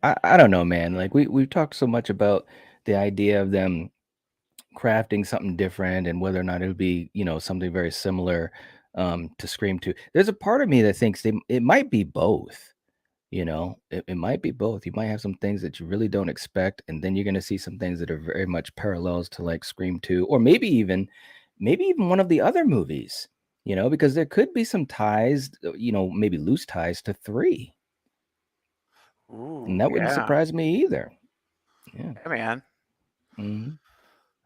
I don't know, man. Like we've talked so much about the idea of them crafting something different and whether or not it would be, something very similar to Scream 2. There's a part of me that thinks it might be both. It might be both. You might have some things that you really don't expect, and then you're going to see some things that are very much parallels to like Scream 2, or maybe even one of the other movies, because there could be some ties, maybe loose ties to 3. Ooh, and that wouldn't surprise me either. Yeah, man. Mm-hmm.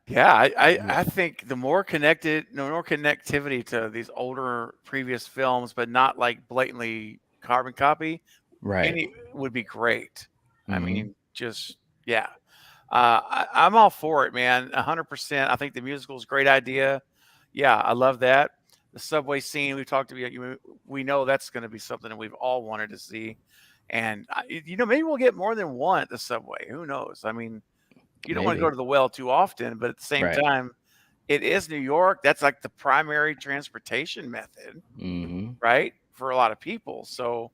Yeah, Yeah. I think the more connected, the more connectivity to these older previous films, but not like blatantly carbon copy, Right. any would be great. I Hmm. mean, just yeah. I'm all for it, man. 100%. I think the musical is a great idea. Yeah, I love that. The subway scene we talked about, we know that's going to be something that we've all wanted to see, and maybe we'll get more than one at the subway. Who knows? I mean, you don't want to go Maybe. to the well too often, but at the same Right. time, it is New York. That's like the primary transportation method, Hmm. right? For a lot of people. So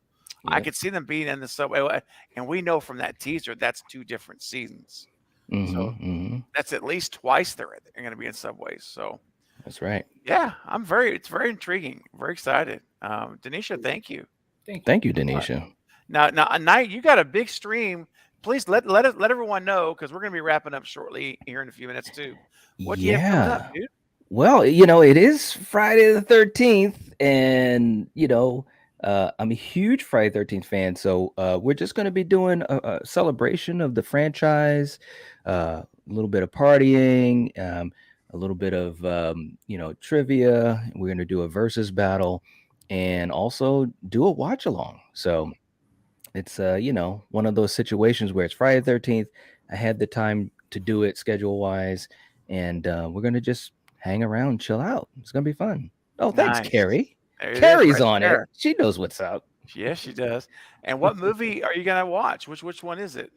I Yep. could see them being in the subway. And we know from that teaser that's two different seasons. Hmm. So Hmm. that's at least twice they're going to be in subways. So That's right. yeah, it's very intriguing. Very excited. Denisha, thank you. Thank you. Thank you, Denisha. Now, a night you got a big stream. Please let everyone know because we're going to be wrapping up shortly here in a few minutes too. What do you have coming up, Yeah. dude? Well, it is Friday the 13th, and I'm a huge Friday 13th fan, so we're just going to be doing a celebration of the franchise, a little bit of partying, a little bit of trivia. We're going to do a versus battle, and also do a watch along. So it's one of those situations where it's Friday 13th. I had the time to do it schedule wise, and we're gonna just hang around, chill out. It's gonna be fun. Oh, thanks, Nice. Carrie. There it is, Carrie's right on it. there. She knows what's up. Yes, she does. And what movie are you gonna watch? Which one is it?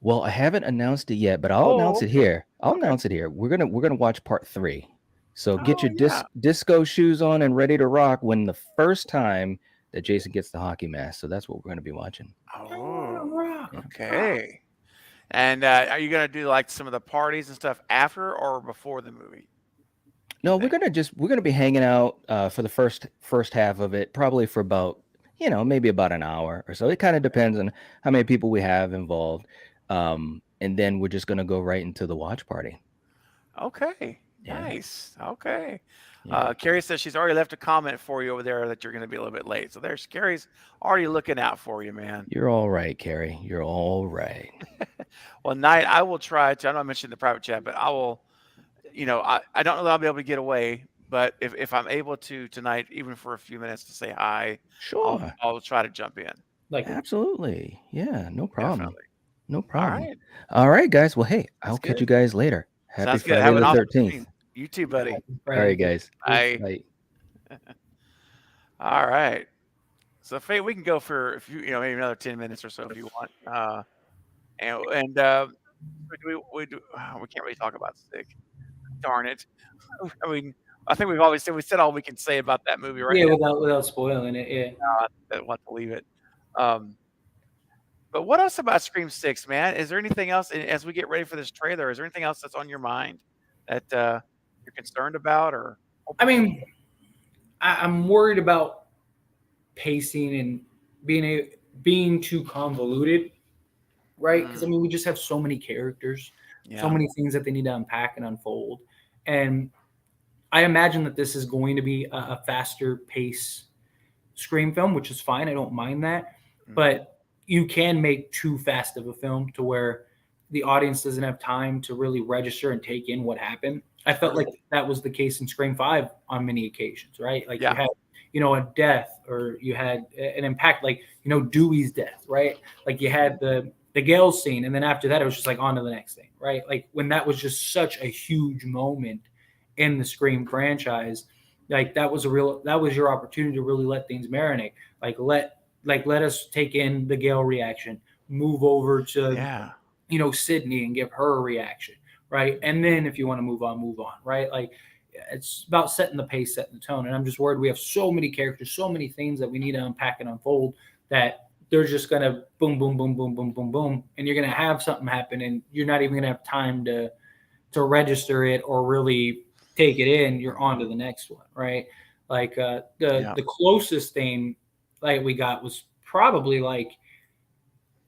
Well, I haven't announced it yet, but I'll Oh, announce it okay. here. I'll Okay. announce it here. We're gonna watch part 3. So get Oh your yeah. disco shoes on and ready to rock when the first time that Jason gets the hockey mask. So that's what we're gonna be watching. I wanna Oh, rock. Yeah. okay. And are you gonna do like some of the parties and stuff after or before the movie? You No, think? we're gonna be hanging out for the first half of it, probably for about maybe about an hour or so. It kind of depends on how many people we have involved, and then we're just gonna go right into the watch party. Okay. Yeah, Nice. Okay. yeah. Carrie says she's already left a comment for you over there that you're gonna be a little bit late. So there's Carrie's already looking out for you, man. You're all right, Carrie. You're all right. Well, Night, I will try to. I know I mentioned the private chat, but I will. I don't know that I'll be able to get away, but if I'm able to tonight, even for a few minutes to say hi, Sure, I'll try to jump in. Like absolutely. Yeah, no problem. Definitely. No All problem. right. All right, guys. Well, hey, That's I'll catch good. you guys later. Happy Sounds good. Friday Have an the awesome 13th. stream. You too, buddy. All right, Friday. guys. Bye. Bye. All right. So, Faye, we can go for a few, maybe another 10 minutes or so if you want. And we can't really talk about sick. Darn it. I mean, I think we said all we can say about that movie right Yeah, now. without spoiling it. Yeah. I want to leave it. Um, but what else about Scream 6, man? Is there anything else as we get ready for this trailer? Is there anything else that's on your mind that you're concerned about or I hoping for? mean, I'm worried about pacing and being too convoluted, right? Because I Mm, mean, we just have so many characters, so yeah. many things that they need to unpack and unfold, and I imagine that this is going to be a faster pace Scream film, which is fine. I don't mind that, Mm, but you can make too fast of a film to where the audience doesn't have time to really register and take in what happened. I felt true. like that was the case in Scream 5 on many occasions, right? Like you Yeah. had, a death or you had an impact, like, Dewey's death, right? Like you Mm, had the Gale scene, and then after that, it was just like on to the next thing, right? Like when that was just such a huge moment in the Scream franchise, like that was your opportunity to really let things marinate. Let us take in the Gale reaction, move over to yeah. Sydney and give her a reaction, right? And then if you want to move on, right? Like it's about setting the pace, setting the tone. And I'm just worried we have so many characters, so many things that we need to unpack and unfold that they're just gonna boom, boom, boom, boom, boom, boom, boom, and you're gonna have something happen, and you're not even gonna have time to register it or really take it in. You're on to the next one, right? Like the Yeah. the closest thing like we got was probably like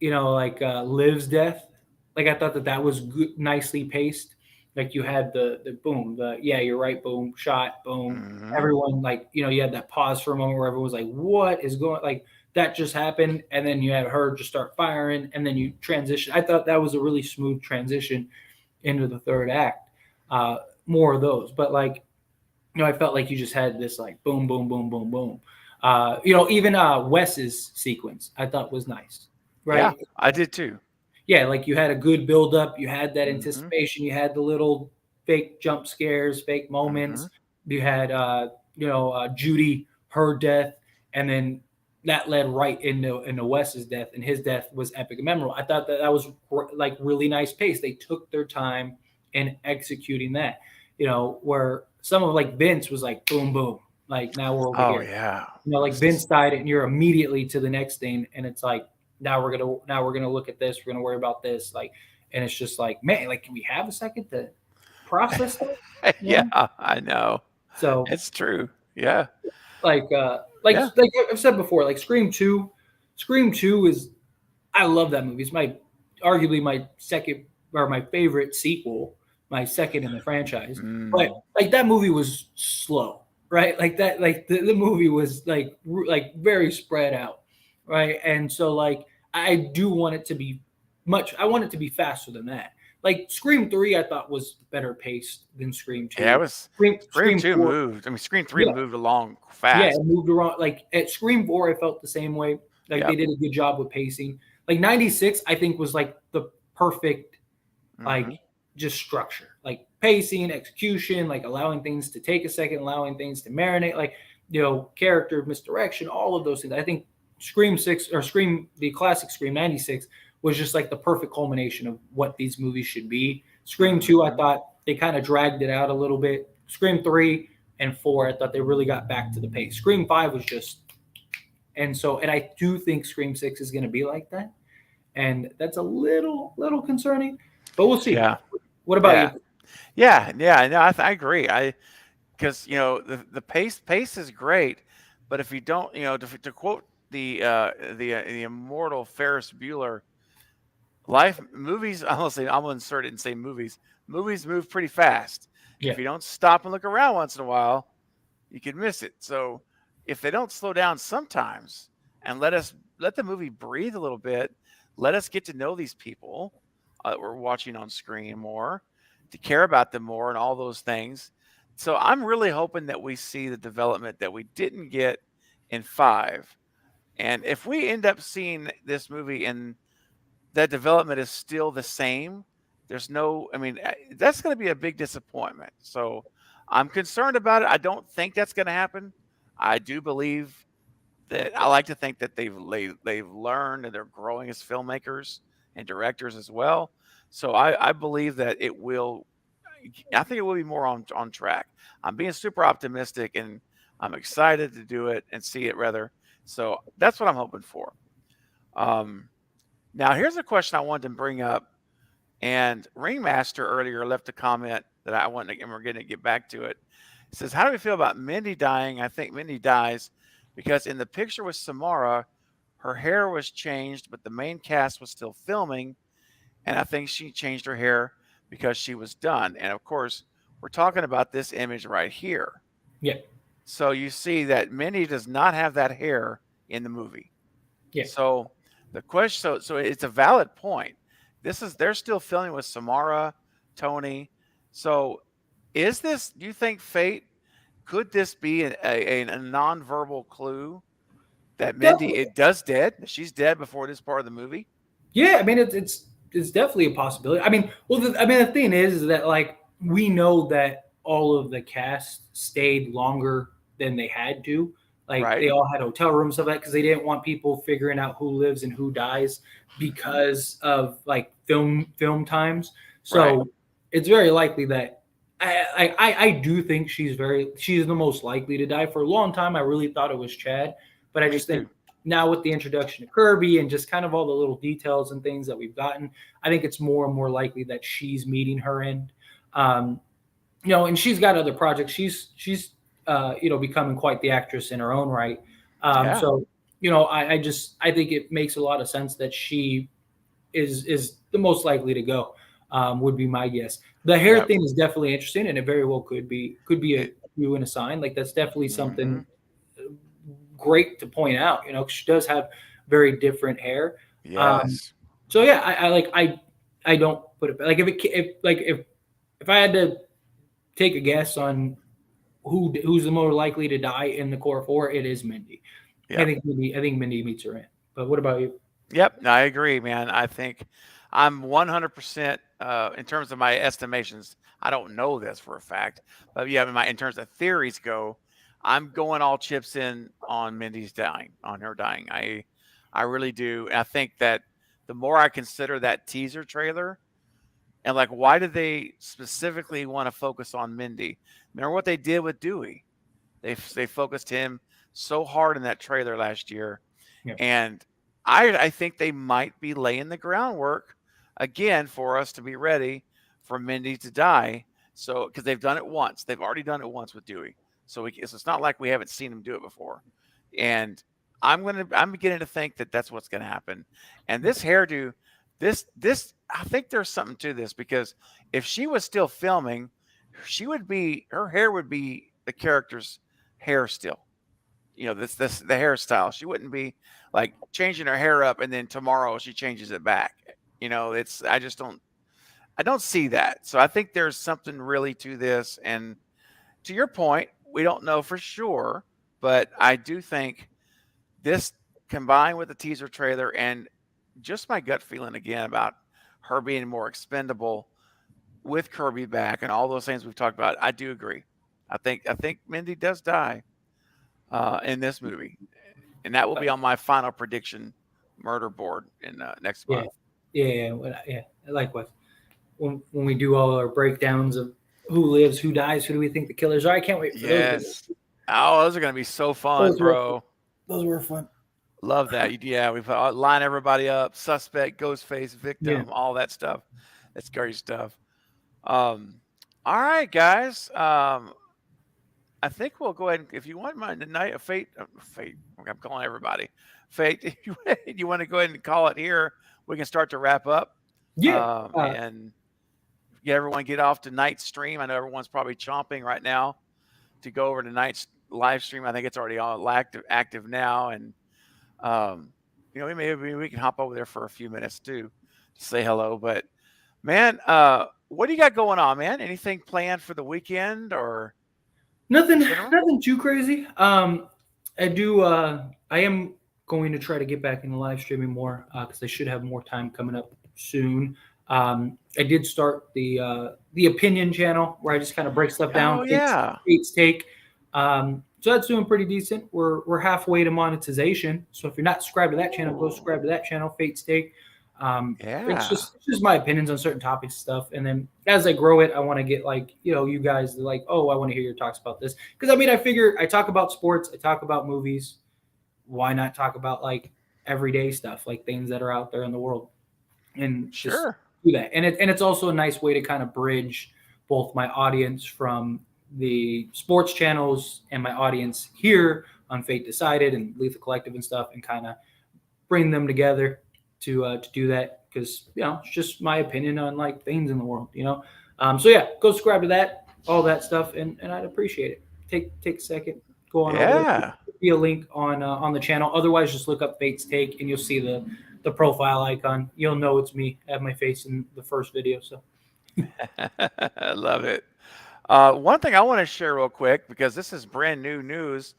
Liv's death. Like I thought that was good, nicely paced. Like you had the boom, the yeah, you're right, boom, shot, boom. Hmm. Everyone you had that pause for a moment where everyone was like, "What is going?" Like that just happened, and then you had her just start firing, and then you transition. I thought that was a really smooth transition into the third act. more of those. But like, I felt like you just had this like boom, boom, boom, boom, boom. Even Wes's sequence I thought was nice, Yeah, right? I did too. Yeah, like you had a good build up, you had that Mm-hmm. anticipation, you had the little fake jump scares, fake Mm-hmm. moments. You had Judy, her death, and then that led right into Wes's death, and his death was epic and memorable. I thought that was like really nice pace. They took their time in executing that. Where some of like Vince was like boom boom, like now we're over Oh here. yeah. Like Vince died, and you're immediately to the next thing, and it's like now we're gonna look at this. We're gonna worry about this, like, and it's just like, man, like, can we have a second to process that? You Yeah, know? I know. So It's true. Yeah. like Yeah. like I've said before, like Scream 2 is, I love that movie. It's my arguably my second or my favorite sequel, my second in the franchise. But Mm. like that movie was slow, right? Like that, like the movie was like very spread out, right? And so like I do want it to be I want it to be faster than that. Like Scream 3, I thought was better paced than Scream Yeah, it Two. was Scream Scream 2 Four, moved. I mean, Scream 3 yeah, moved along yeah, it fast. moved around. Like at Scream 4, I felt the same way. Like they Yep. did a good job with pacing. Like 96, I think was like the perfect Mm-hmm. like just structure, like pacing, execution, like allowing things to take a second, allowing things to marinate, like character misdirection, all of those things. I think the classic Scream 96 was just like the perfect culmination of what these movies should be. Scream 2, I Mm-hmm. thought they kind of dragged it out a little bit. Scream 3 and 4, I thought they really got back to the pace. Scream 5 was just, and I do think Scream 6 is going to be like that, and that's a little concerning, but we'll see. Yeah. What about Yeah. you? Yeah. Yeah. No, I agree. Because the pace is great, but if you don't, to quote the immortal Ferris Bueller, life movies. I'm gonna insert it and say movies. Movies move pretty fast. Yeah, If you don't stop and look around once in a while, you could miss it. So if they don't slow down sometimes and let the movie breathe a little bit, let us get to know these people that we're watching on screen more, to care about them more, and all those things. So I'm really hoping that we see the development that we didn't get in 5. And if we end up seeing this movie and that development is still the same, there's no, I mean, that's going to be a big disappointment. So I'm concerned about it. I don't think that's going to happen. I do believe that, I like to think that they've learned and they're growing as filmmakers and directors as well. So I believe that it will. I think it will be more on track. I'm being super optimistic, and I'm excited to do it and see it rather. So that's what I'm hoping for. Um, Now here's a question I wanted to bring up, and Ringmaster earlier left a comment that I want to, and we're going to get back to it. It says, "How do we feel about Mindy dying? I think Mindy dies because in the picture with Samara, her hair was changed, but the main cast was still filming, and I think she changed her hair because she was done." And of course, we're talking about this image right here. yeah, So you see that Mindy does not have that hair in the movie. yeah, So the question, so it's a valid point. They're still filming with Samara, Tony. So do you think fate? Could this be a nonverbal clue that Mindy definitely. it does dead? She's dead before this part of the movie, Yeah, I mean it's definitely a possibility. I mean, well, the thing is that like we know that all of the cast stayed longer than they had to. Like right? they all had hotel rooms of that because they didn't want people figuring out who lives and who dies Hmm. because of like film times. Right. So it's very likely that I do think she's the most likely to die. For a long time, I really thought it was Chad, but I Me just think too. now with the introduction of Kirby and just kind of all the little details and things that we've gotten, I think it's more and more likely that she's meeting her end. Um, and she's got other projects. She's becoming quite the actress in her own right. Yeah. So I think it makes a lot of sense that she is the most likely to go. Would be my guess. The hair Yep. thing is definitely interesting, and it very well could be a It, you and a sign. Like that's definitely hmm. something great to point out. She does have very different hair. Um, Yes. so yeah, I don't put it like if I had to. take a guess on who's the more likely to die in the core four, it is Mindy. Yeah. I think Mindy meets her in. But what about you? Yep, I agree, man. I think I'm 100% in terms of my estimations. I don't know this for a fact, but yeah, in terms of theories go, I'm going all chips in on Mindy's dying, on her dying. I really do. I think that the more I consider that teaser trailer, and like, why did they specifically want to focus on Mindy? Remember what they did with Dewey? They focused him so hard in that trailer last year, Yeah. and I think they might be laying the groundwork again for us to be ready for Mindy to die. So because they've done it once, they've already done it once with Dewey. So it's not like we haven't seen him do it before. And I'm beginning to think that that's what's going to happen. And this hairdo, this I think there's something to this because if she was still filming, her hair would be the character's hair still. This the hairstyle. She wouldn't be like changing her hair up and then tomorrow she changes it back. It's I don't see that. So I think there's something really to this. And to your point, we don't know for sure, but I do think this combined with the teaser trailer and just my gut feeling again about her being more expendable with Kirby back and all those things we've talked about, I do agree. I think Mindy does die in this movie, and that will be on my final prediction murder board in next Yeah, month. yeah. Likewise, when we do all our breakdowns of who lives, who dies, who do we think the killers are, I can't wait for those videos. Yes. Oh, those are going to be so fun, bro. Those were fun. Love that. Yeah, we line everybody up: suspect, ghost face, victim, all that stuff. That's great stuff. All right, guys. I think we'll go ahead and if you want my night of fate. I'm calling everybody fate. If you want to go ahead and call it here, we can start to wrap up. Yeah. And get everyone get off tonight's stream. I know everyone's probably chomping right now to go over tonight's live stream. I think it's already all active now, and maybe we can hop over there for a few minutes too to say hello. But man, what do you got going on, man? Anything planned for the weekend or nothing too crazy. I am going to try to get back into live streaming more because I should have more time coming up soon. I did start the opinion channel where I just kind of break stuff down. Oh yeah, Fate's Take. So that's doing pretty decent. We're halfway to monetization. So if you're not subscribed to that channel, go subscribe to that channel, Fate's Take. It's just my opinions on certain topics and stuff. And then as I grow it, I want to get you guys like, oh, I want to hear your talks about this. Because I figure I talk about sports, I talk about movies. Why not talk about everyday stuff, like things that are out there in the world? And just do that. And it's also a nice way to kind of bridge both my audience from the sports channels and my audience here on Fate Decided and Lethal Collective and stuff, and kind of bring them together to do that because it's just my opinion on things in the world. So yeah, go subscribe to that, all that stuff, and I'd appreciate it. Take a second, go on over there. Be a link on the channel. Otherwise, just look up Fate's Take and you'll see the profile icon. You'll know it's me. I have my face in the first video. So I love it. One thing I want to share real quick because this is brand new news.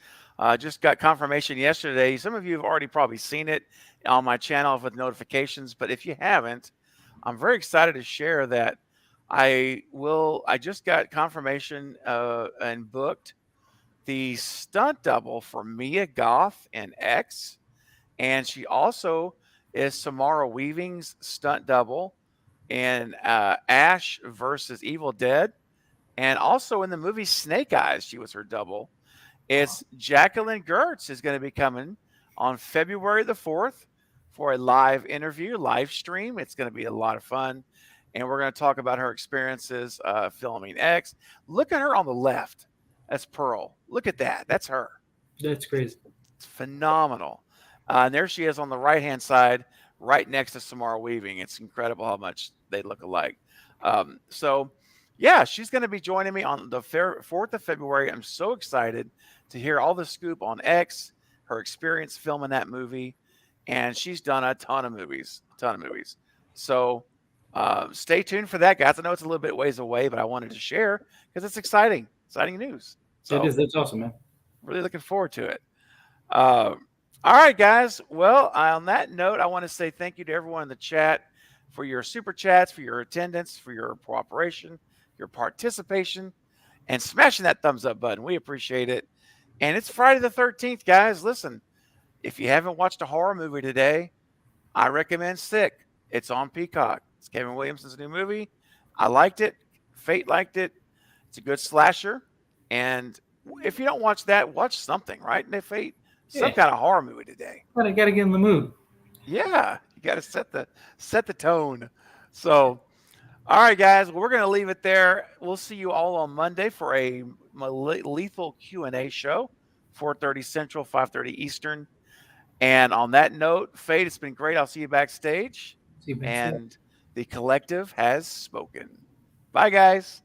Just got confirmation yesterday. Some of you have already probably seen it on my channel with notifications, but if you haven't, I'm very excited to share that I just got confirmation and booked the stunt double for Mia Goth in X, and she also is Samara Weaving's stunt double in Ash versus Evil Dead, and also in the movie Snake Eyes, she was her double. It's Jacqueline Gertz is going to be coming on February the 4th for a live stream. It's going to be a lot of fun. And we're going to talk about her experiences filming X. Look at her on the left. That's Pearl. Look at that. That's her. That's crazy. It's phenomenal. And there she is on the right-hand side, right next to Samara Weaving. It's incredible how much they look alike. Yeah, she's going to be joining me on the 4th of February. I'm so excited to hear all the scoop on X, her experience filming that movie. And she's done a ton of movies. So Stay tuned for that, guys. I know it's a little bit ways away, but I wanted to share because it's exciting news. So It is. That's awesome, man. really looking forward to it. All right, guys. Well, on that note, I want to say thank you to everyone in the chat for your super chats, for your attendance, for your cooperation, your participation, and smashing that thumbs up button. We appreciate it. And it's Friday the 13th, guys. Listen, if you haven't watched a horror movie today, I recommend Sick. It's on Peacock. It's Kevin Williamson's new movie. I liked it. Fate liked it. It's a good slasher. And if you don't watch that, watch something, right? And Fate, some kind of horror movie today. But I gotta get in the mood. Yeah, you got to set the tone. So, all right, guys, well, we're going to leave it there. We'll see you all on Monday for a lethal Q&A show, 4:30 Central, 5:30 Eastern. And on that note, Fate, it's been great. I'll see you backstage. See you backstage. And the collective has spoken. Bye, guys.